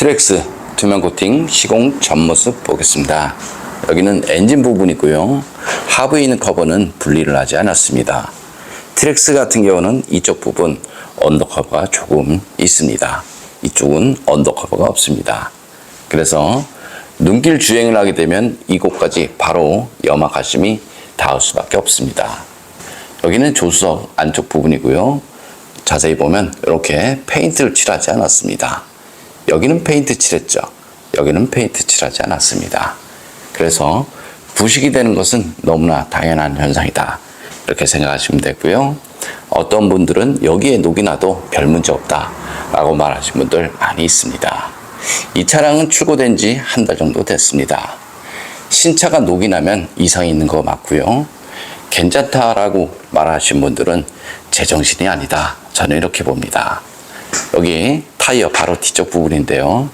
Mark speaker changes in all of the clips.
Speaker 1: 트랙스 투명 코팅 시공 전모습 보겠습니다. 여기는 엔진 부분이고요. 하부에 있는 커버는 분리를 하지 않았습니다. 트랙스 같은 경우는 이쪽 부분 언더커버가 조금 있습니다. 이쪽은 언더커버가 없습니다. 그래서 눈길 주행을 하게 되면 이곳까지 바로 염화가심이 닿을 수밖에 없습니다. 여기는 조수석 안쪽 부분이고요. 자세히 보면 이렇게 페인트를 칠하지 않았습니다. 여기는 페인트 칠했죠. 여기는 페인트 칠하지 않았습니다. 그래서 부식이 되는 것은 너무나 당연한 현상이다. 이렇게 생각하시면 되고요. 어떤 분들은 여기에 녹이 나도 별 문제 없다 라고 말하시는 분들 많이 있습니다. 이 차량은 출고된 지 한 달 정도 됐습니다. 신차가 녹이 나면 이상이 있는 거 맞고요. 괜찮다라고 말하시는 분들은 제정신이 아니다. 저는 이렇게 봅니다. 여기 타이어 바로 뒤쪽 부분인데요.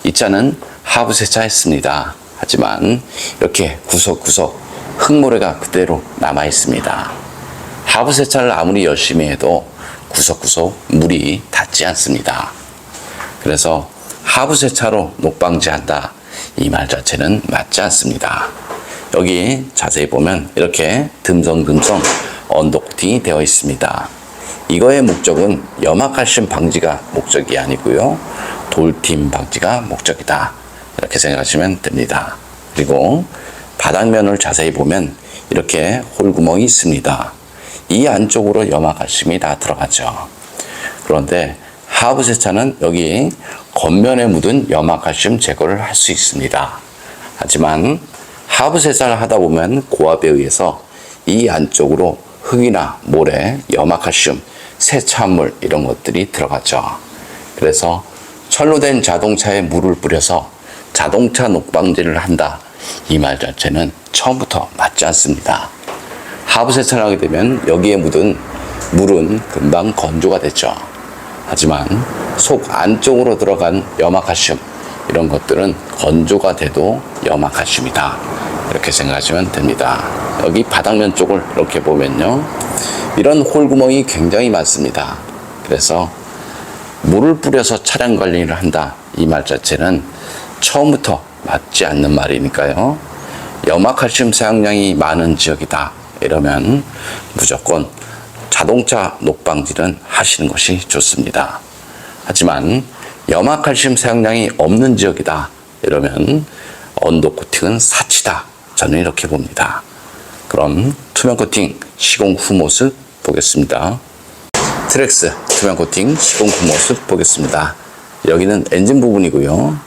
Speaker 1: 이 차는 하부 세차했습니다. 하지만 이렇게 구석구석 흙모래가 그대로 남아 있습니다. 하부 세차를 아무리 열심히 해도 구석구석 물이 닿지 않습니다. 그래서 하부 세차로 녹방지한다, 이 말 자체는 맞지 않습니다. 여기 자세히 보면 이렇게 듬성듬성 언더코팅이 되어 있습니다. 이거의 목적은 염화칼슘 방지가 목적이 아니고요. 돌팀 방지가 목적이다. 이렇게 생각하시면 됩니다. 그리고 바닥면을 자세히 보면 이렇게 홀구멍이 있습니다. 이 안쪽으로 염화칼슘이 다 들어가죠. 그런데 하부 세차는 여기 겉면에 묻은 염화칼슘 제거를 할 수 있습니다. 하지만 하부 세차를 하다 보면 고압에 의해서 이 안쪽으로 흙이나 모래, 염화칼슘, 세차물 이런 것들이 들어가죠. 그래서 철로 된 자동차에 물을 뿌려서 자동차 녹방지를 한다, 이 말 자체는 처음부터 맞지 않습니다. 하부 세차를 하게 되면 여기에 묻은 물은 금방 건조가 되죠. 하지만 속 안쪽으로 들어간 염화칼슘 이런 것들은 건조가 돼도 염화칼슘이다, 이렇게 생각하시면 됩니다. 여기 바닥면 쪽을 이렇게 보면요, 이런 홀구멍이 굉장히 많습니다. 그래서 물을 뿌려서 차량 관리를 한다, 이 말 자체는 처음부터 맞지 않는 말이니까요. 염화칼슘 사용량이 많은 지역이다 이러면 무조건 자동차 녹방지는 하시는 것이 좋습니다. 하지만 염화칼슘 사용량이 없는 지역이다 이러면 언더코팅은 사치다, 저는 이렇게 봅니다. 그럼 투명코팅 시공 후 모습 보겠습니다. 트랙스 투명코팅 시공 후 모습 보겠습니다. 여기는 엔진 부분이고요.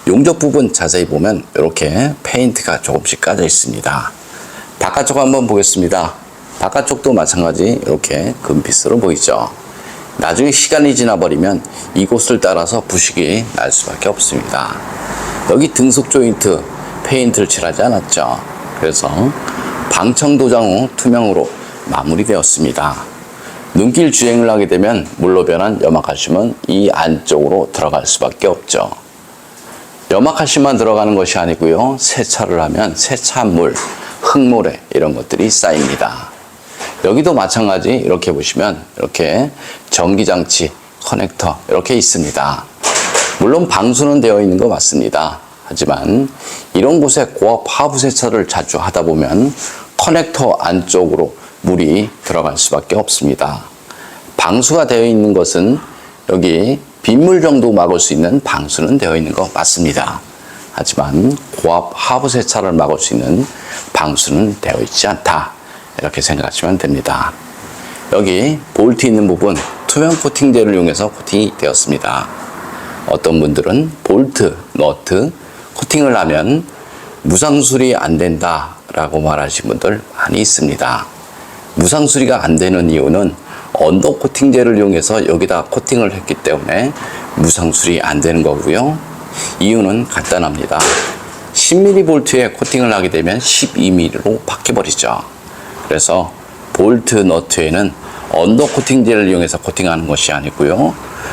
Speaker 1: 용접 부분 자세히 보면 이렇게 페인트가 조금씩 까져 있습니다. 바깥쪽 한번 보겠습니다. 바깥쪽도 마찬가지 이렇게 금빛으로 보이죠. 나중에 시간이 지나버리면 이곳을 따라서 부식이 날 수밖에 없습니다. 여기 등속 조인트 페인트를 칠하지 않았죠. 그래서 방청 도장 후 투명으로 마무리되었습니다. 눈길 주행을 하게 되면 물로 변한 염화칼슘은 이 안쪽으로 들어갈 수밖에 없죠. 염화칼슘만 들어가는 것이 아니고요. 세차를 하면 세차물, 흙모래 이런 것들이 쌓입니다. 여기도 마찬가지 이렇게 보시면 이렇게 전기장치, 커넥터 이렇게 있습니다. 물론 방수는 되어 있는 거 맞습니다. 하지만 이런 곳에 고압 하부 세차를 자주 하다 보면 커넥터 안쪽으로 물이 들어갈 수밖에 없습니다. 방수가 되어 있는 것은 여기 빗물 정도 막을 수 있는 방수는 되어 있는 거 맞습니다. 하지만 고압 하부 세차를 막을 수 있는 방수는 되어 있지 않다, 이렇게 생각하시면 됩니다. 여기 볼트 있는 부분 투명 코팅제를 이용해서 코팅이 되었습니다. 어떤 분들은 볼트, 너트 코팅을 하면 무상수리 안 된다 라고 말하시는 분들 많이 있습니다. 무상수리가 안 되는 이유는 언더 코팅제를 이용해서 여기다 코팅을 했기 때문에 무상수리 안 되는 거고요. 이유는 간단합니다. 10mm 볼트에 코팅을 하게 되면 12mm로 바뀌어버리죠. 그래서 볼트, 너트에는 언더 코팅제를 이용해서 코팅하는 것이 아니고요.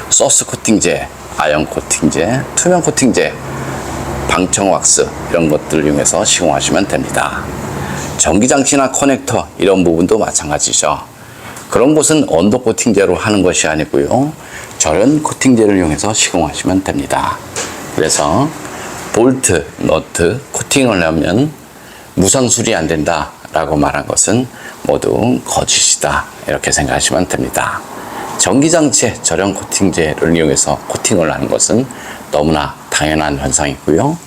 Speaker 1: 소스 코팅제, 아연 코팅제, 투명 코팅제, 방청 왁스 이런 것들을 이용해서 시공하시면 됩니다. 전기장치나 커넥터 이런 부분도 마찬가지죠. 그런 곳은 언더 코팅제로 하는 것이 아니고요. 저런 코팅제를 이용해서 시공하시면 됩니다. 그래서 볼트, 너트, 코팅을 하면 무상 수리 안 된다 라고 말한 것은 모두 거짓이다, 이렇게 생각하시면 됩니다. 전기장치에 절연 코팅제를 이용해서 코팅을 하는 것은 너무나 당연한 현상이고요.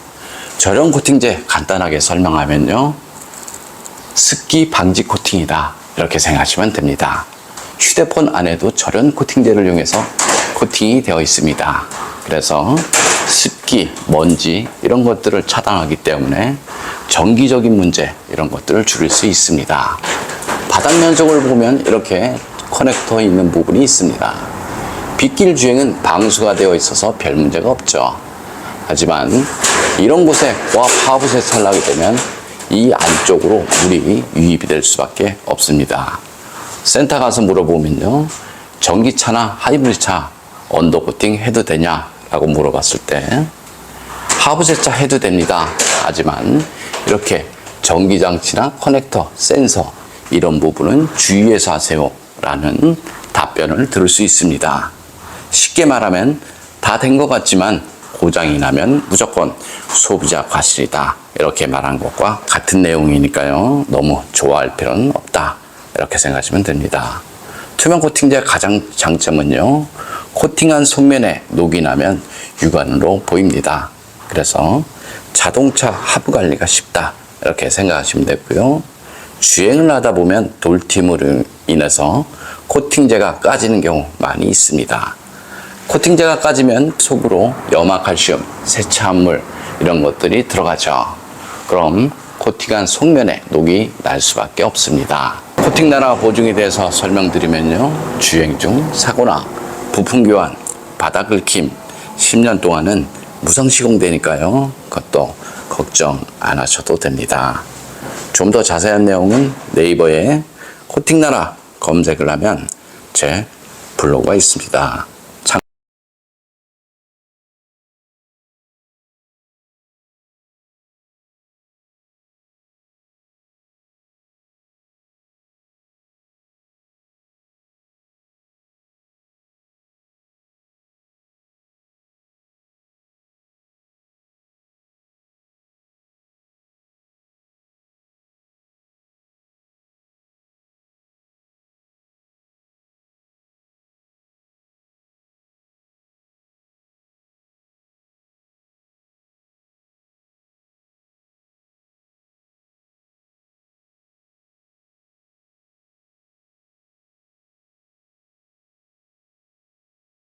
Speaker 1: 절연 코팅제 간단하게 설명하면요, 습기 방지 코팅이다, 이렇게 생각하시면 됩니다. 휴대폰 안에도 절연 코팅제를 이용해서 코팅이 되어 있습니다. 그래서 습기, 먼지 이런 것들을 차단하기 때문에 정기적인 문제 이런 것들을 줄일 수 있습니다. 바닥 면적을 보면 이렇게 커넥터 있는 부분이 있습니다. 빗길 주행은 방수가 되어 있어서 별 문제가 없죠. 하지만 이런 곳에 하부 세차를 하게 되면 이 안쪽으로 물이 유입이 될 수밖에 없습니다. 센터 가서 물어보면요, 전기차나 하이브리드차 언더 코팅 해도 되냐 라고 물어봤을 때 하부 세차 해도 됩니다. 하지만 이렇게 전기장치나 커넥터, 센서 이런 부분은 주의해서 하세요 라는 답변을 들을 수 있습니다. 쉽게 말하면 다 된 것 같지만 고장이 나면 무조건 소비자 과실이다, 이렇게 말한 것과 같은 내용이니까요, 너무 좋아할 필요는 없다, 이렇게 생각하시면 됩니다. 투명 코팅제의 가장 장점은요, 코팅한 속면에 녹이 나면 육안으로 보입니다. 그래서 자동차 하부 관리가 쉽다, 이렇게 생각하시면 되고요. 주행을 하다 보면 돌팀으로 인해서 코팅제가 까지는 경우 많이 있습니다. 코팅제가 까지면 속으로 염화칼슘, 세차물 이런 것들이 들어가죠. 그럼 코팅한 속면에 녹이 날 수밖에 없습니다. 코팅 나라 보증에 대해서 설명드리면요, 주행 중 사고나 부품 교환, 바닥 긁힘 10년 동안은 무상 시공되니까요, 그것도 걱정 안 하셔도 됩니다. 좀 더 자세한 내용은 네이버에 코팅 나라 검색을 하면 제 블로그가 있습니다.